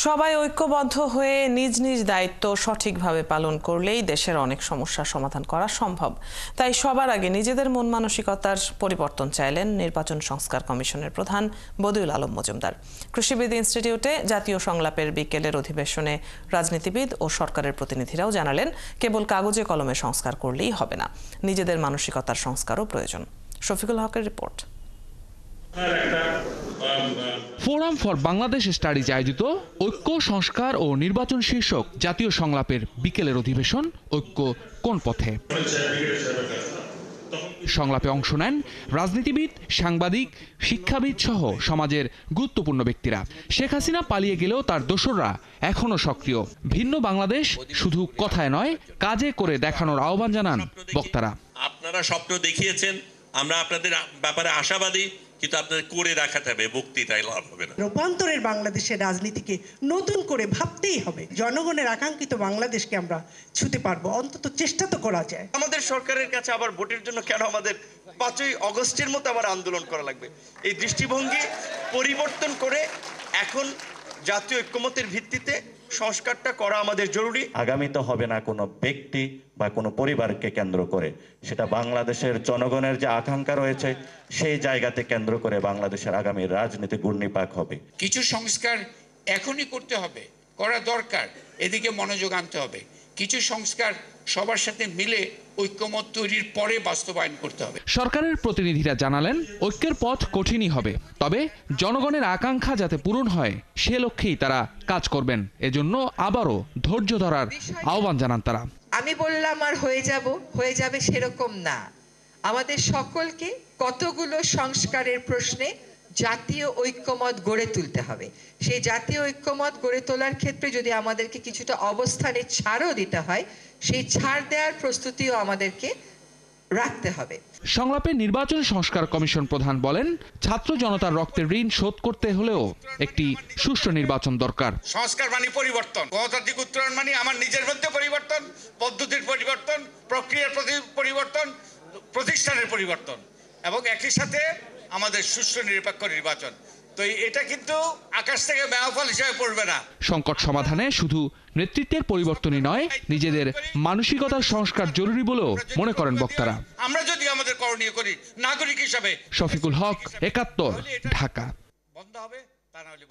সবাই ঐক্যবদ্ধ হয়ে নিজ নিজ দায়িত্ব সঠিকভাবে পালন করলেই দেশের অনেক সমস্যার সমাধান করা সম্ভব। তাই সবার আগে নিজেদের মন মানসিকতার পরিবর্তন চাইলেন নির্বাচন সংস্কার কমিশনের প্রধান বদিউল আলম মজুমদার। কৃষিবিদ ইনস্টিটিউটে জাতীয় সংলাপের বিকেলের অধিবেশনে রাজনীতিবিদ ও সরকারের প্রতিনিধিরাও জানালেন, কেবল কাগজে কলমে সংস্কার করলেই হবে না, নিজেদের মানসিকতার সংস্কারও প্রয়োজন। শফিকুল হকের report. Forum for Bangladesh studies আয়োজিত ঐক্য সংস্কার ও নির্বাচন শীর্ষক জাতীয় সংলাপের বিকেলের অধিবেশন ঐক্য কোন পথে। সংলাপে অংশ নেন রাজনীতিবিদ, সাংবাদিক, শিক্ষাবিদ সহ সমাজের গুরুত্বপূর্ণ ব্যক্তিরা। শেখ হাসিনা পালিয়ে গেলেও তার দোসররা এখনো সক্রিয়। ভিন্ন বাংলাদেশ শুধু কথায় নয়, কাজে করে দেখানোর আহ্বান জানান বক্তারা। আপনারা স্বপ্ন দেখিয়েছেন, আমরা আপনাদের ব্যাপারে আশাবাদী, কিন্তু আপনাদের করে দেখাতে হবে, বক্তৃতায় লাভ হবে না। রূপান্তরের বাংলাদেশের রাজনীতিকে নতুন করে ভাবতেই হবে। জনগণের আকাঙ্ক্ষিত বাংলাদেশকে আমরা ছুঁতে পারবো, অন্তত চেষ্টা তো করা যায়। আমাদের সরকারের কাছে আবার ভোটের জন্য কেন আমাদের 5ই অগস্টের মতো আবার আন্দোলন করা লাগবে? এই দৃষ্টিভঙ্গি পরিবর্তন করে এখন জাতীয় ঐক্যমতের ভিত্তিতে সংস্কারটা করা আমাদের জরুরি। আগামীতে হবে না কোনো ব্যক্তি বা কোনো পরিবারকে কেন্দ্র করে, সেটা বাংলাদেশের জনগণের যে আকাঙ্ক্ষা রয়েছে সেই জায়গাতে কেন্দ্র করে বাংলাদেশের আগামী রাজনীতি ঘূর্ণিপাক হবে। কিছু সংস্কার এখনই করতে হবে, করা দরকার, এদিকে মনোযোগ আনতে হবে। কিছু সংস্কার সবার সাথে মিলে ঐক্যমত তৈরির পরে বাস্তবায়ন করতে হবে। সরকারের প্রতিনিধিরা জানালেন, ঐক্যের পথ কঠিনই হবে, তবে জনগণের আকাঙ্ক্ষা যাতে পূরণ হয় সে লক্ষ্যেই তারা কাজ করবেন। এজন্য আবারও ধৈর্য ধরার আহ্বান জানান তারা। আমি বললাম আর হয়ে যাবে সেরকম না। আমাদের সকলকে কতগুলো সংস্কারের প্রশ্নে জাতীয় ঐক্যমত গড়ে তুলতে হবে। সেই জাতীয় ঐক্যমত গড়ে তোলার ক্ষেত্রে যদি আমাদেরকে কিছুটা অবস্থানে ছাড়ও দিতে হয়, সেই ছাড় দেওয়ার প্রস্তুতিও আমাদেরকে রাখতে হবে। সংলাপে নির্বাচন সংস্কার কমিশন প্রধান বলেন, ছাত্র জনতার রক্তের ঋণ শোধ করতে হলেও একটি সুষ্ঠু নির্বাচন দরকার। সংস্কার মানে পরিবর্তন, গণতান্ত্রিক উত্তরণ মানে আমার নিজের মধ্যে পরিবর্তন, পদ্ধতির পরিবর্তন, প্রক্রিয়ার পরিবর্তন, প্রতিষ্ঠানের পরিবর্তন, এবং একই সাথে আমাদের সুষ্ঠু নিরপেক্ষ নির্বাচন। তো এটা কিন্তু আকাশ থেকে মেয়াফল হিসেবে পড়বে না। সংকট সমাধানে শুধু নেতৃত্বের পরিবর্তনই নয়, নিজেদের মানসিকতার সংস্কার জরুরি বলেও মনে করেন বক্তারা। আমরা যদি আমাদের করণীয় করি নাগরিক হিসাবে। শফিকুল হক, ৭১, ঢাকা। বন্ধ হবে, তা না হলে